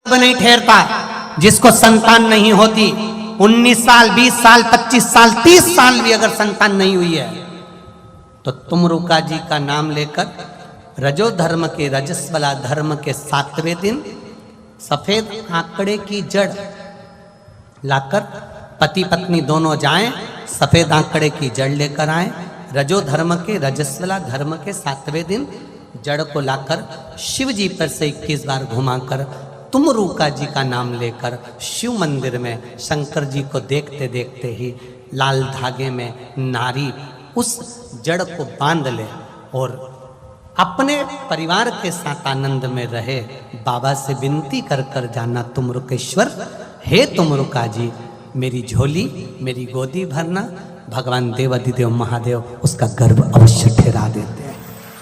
नहीं ठहरता जिसको संतान नहीं होती। 19 साल 20 साल 25 साल 30 साल भी अगर संतान नहीं हुई है तो तुमरुका जी का नाम लेकर रजो धर्म के रजस्वला धर्म के 7वें दिन सफेद आंकड़े की जड़ लाकर पति पत्नी दोनों जाएं, सफेद आंकड़े की जड़ लेकर आए। रजो धर्म के रजस्वला धर्म के 7वें दिन जड़ को लाकर शिव जी पर से 21 बार घुमाकर तुमरुका जी का नाम लेकर शिव मंदिर में शंकर जी को देखते देखते ही लाल धागे में नारी उस जड़ को बांध ले और अपने परिवार के साथ आनंद में रहे। बाबा से विनती कर कर जाना तुमरुकेश्वर, हे तुमरुका जी मेरी झोली मेरी गोदी भरना। भगवान देवाधिदेव महादेव उसका गर्भ अवश्य ठहरा देते हैं।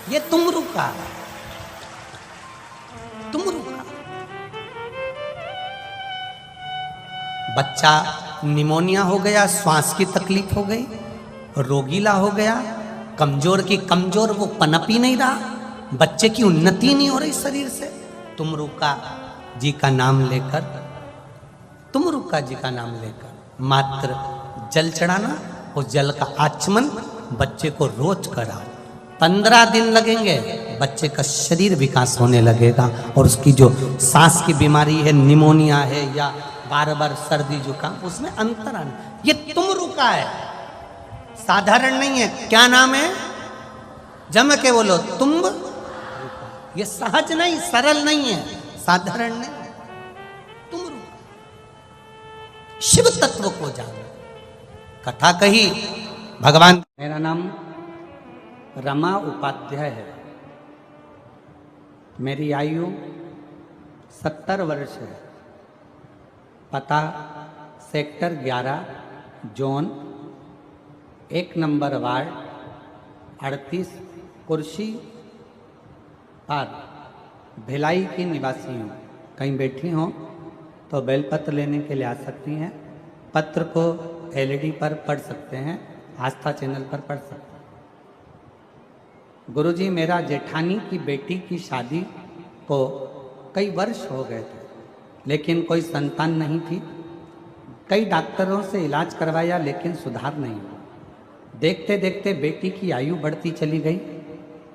ये तुमरुका बच्चा निमोनिया हो गया, श्वास की तकलीफ हो गई, रोगीला हो गया, कमजोर की कमजोर, वो पनप ही नहीं रहा, बच्चे की उन्नति नहीं हो रही शरीर से। तुमरुका जी का नाम लेकर तुमरुका जी का नाम लेकर मात्र जल चढ़ाना, उस जल का आचमन बच्चे को रोज करा। 15 दिन लगेंगे, बच्चे का शरीर विकास होने लगेगा और उसकी जो सांस की बीमारी है, निमोनिया है या बार बार सर्दी जुकाम, उसमें अंतर आना। ये तुमरुका है, साधारण नहीं है। क्या नाम है? जम के बोलो तुम। ये सहज नहीं, सरल नहीं है, साधारण नहीं। तुमरुका शिव तत्व को जानो। कथा कही भगवान। मेरा नाम रमा उपाध्याय है। मेरी आयु 70 वर्ष है। पता सेक्टर 11 जोन 1 नंबर वार्ड 38 कुर्सी पार भिलाई की निवासी हूँ। कहीं बैठी हों तो बेलपत्र लेने के लिए आ सकती हैं। पत्र को LED पर पढ़ सकते हैं, आस्था चैनल पर पढ़ सकते हैं। गुरुजी, मेरा जेठानी की बेटी की शादी को कई वर्ष हो गए थे, लेकिन कोई संतान नहीं थी। कई डॉक्टरों से इलाज करवाया लेकिन सुधार नहीं हुआ। देखते देखते बेटी की आयु बढ़ती चली गई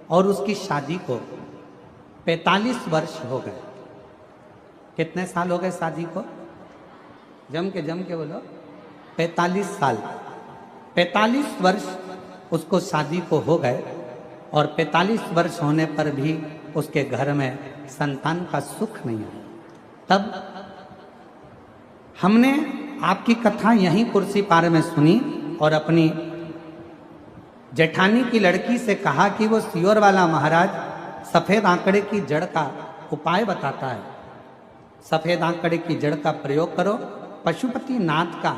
और उसकी शादी को 45 वर्ष हो गए। कितने साल हो गए शादी को? जम के बोलो। 45 साल। 45 वर्ष उसको शादी को हो गए और 45 वर्ष होने पर भी उसके घर में संतान का सुख नहीं है। तब हमने आपकी कथा यहीं कुर्सी पार में सुनी और अपनी जेठानी की लड़की से कहा कि वो सियोर वाला महाराज सफेद आंकड़े की जड़ का उपाय बताता है। सफेद आंकड़े की जड़ का प्रयोग करो, पशुपति नाथ का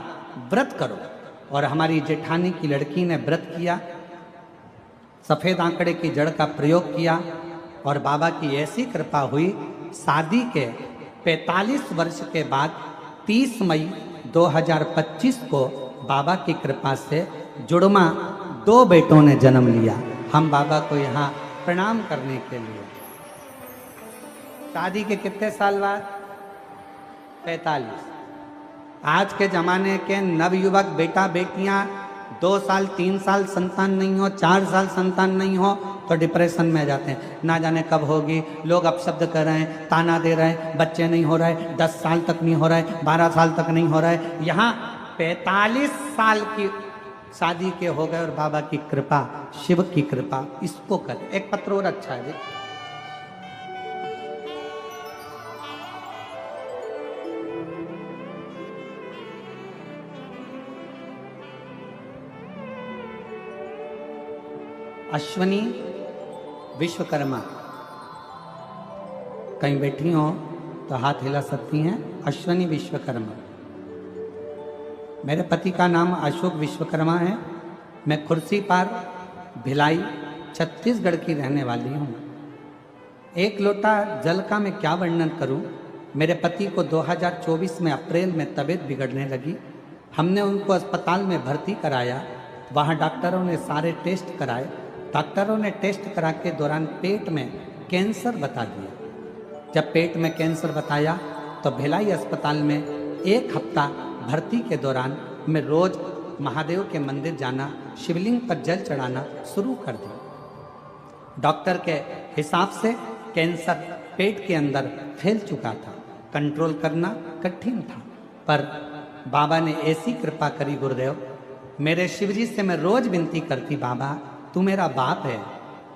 व्रत करो। और हमारी जेठानी की लड़की ने व्रत किया, सफेद आंकड़े की जड़ का प्रयोग किया और बाबा की ऐसी कृपा हुई, शादी के 45 वर्ष के बाद 30 मई 2025 को बाबा की कृपा से जुड़मा 2 बेटों ने जन्म लिया। हम बाबा को यहाँ प्रणाम करने के लिए। शादी के कितने साल बाद? 45। आज के ज़माने के नवयुवक बेटा बेटियाँ 2 साल 3 साल संतान नहीं हो, 4 साल संतान नहीं हो तो डिप्रेशन में जाते हैं। ना जाने कब होगी, लोग अपशब्द कर रहे हैं, ताना दे रहे हैं, बच्चे नहीं हो रहे, 10 साल तक नहीं हो रहे, 12 साल तक नहीं हो रहे। यहाँ 45 साल की शादी के हो गए और बाबा की कृपा, शिव की कृपा, इसको कर। एक पत्र और अच्छा है जी। अश्वनी विश्वकर्मा। कहीं बैठी हो तो हाथ हिला सकती हैं। अश्वनी विश्वकर्मा। मेरे पति का नाम अशोक विश्वकर्मा है। मैं खुर्सी पार भिलाई छत्तीसगढ़ की रहने वाली हूँ। एक लोटा जल का मैं क्या वर्णन करूँ। मेरे पति को 2024 में अप्रैल में तबीयत बिगड़ने लगी। हमने उनको अस्पताल में भर्ती कराया। वहाँ डॉक्टरों ने सारे टेस्ट कराए। डॉक्टरों ने टेस्ट करा के दौरान पेट में कैंसर बता दिया। जब पेट में कैंसर बताया तो भिलाई अस्पताल में 1 हफ्ता भर्ती के दौरान मैं रोज महादेव के मंदिर जाना, शिवलिंग पर जल चढ़ाना शुरू कर दिया। डॉक्टर के हिसाब से कैंसर पेट के अंदर फैल चुका था, कंट्रोल करना कठिन था, पर बाबा ने ऐसी कृपा करी गुरुदेव, मेरे शिवजी से मैं रोज विनती करती, बाबा तू मेरा बाप है,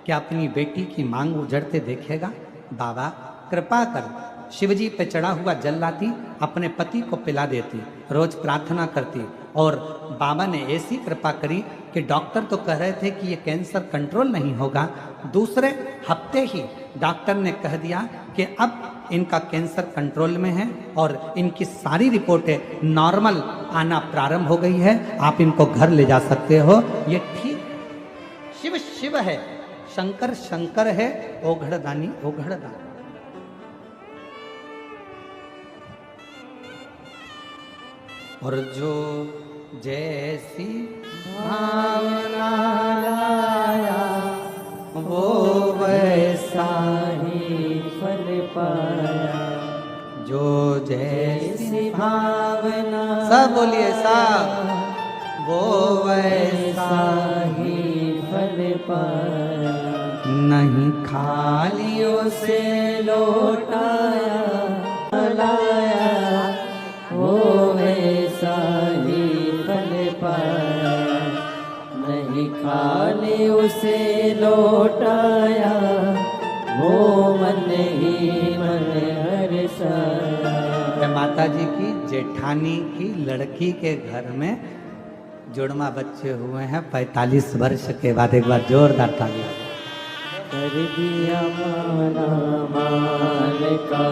क्या अपनी बेटी की मांग उजड़ते देखेगा? बाबा कृपा कर। शिवजी पे चढ़ा हुआ जल लाती, अपने पति को पिला देती, रोज प्रार्थना करती, और बाबा ने ऐसी कृपा करी कि डॉक्टर तो कह रहे थे कि ये कैंसर कंट्रोल नहीं होगा, दूसरे हफ्ते ही डॉक्टर ने कह दिया कि अब इनका कैंसर कंट्रोल में है और इनकी सारी रिपोर्टें नॉर्मल आना प्रारंभ हो गई है, आप इनको घर ले जा सकते हो। ये ठीक, शिव शिव है, शंकर शंकर है, ओघड़दानी ओघड़दानी। और जो जैसी भावना लाया वो वैसा ही फल पाया, जो जैसी भावना, सब बोलिए सब, वो वैसा ही फल पाया, नहीं खाली उसे लौटाया लाया, वो वैसा ही फल पाया, नहीं खाली उसे लौटाया, वो मन ही मन हर्षाया। माता जी की जेठानी की लड़की के घर में जुड़वा बच्चे हुए हैं 45 वर्ष के बाद, एक बार जोरदार ताली। कर दिया माला माल का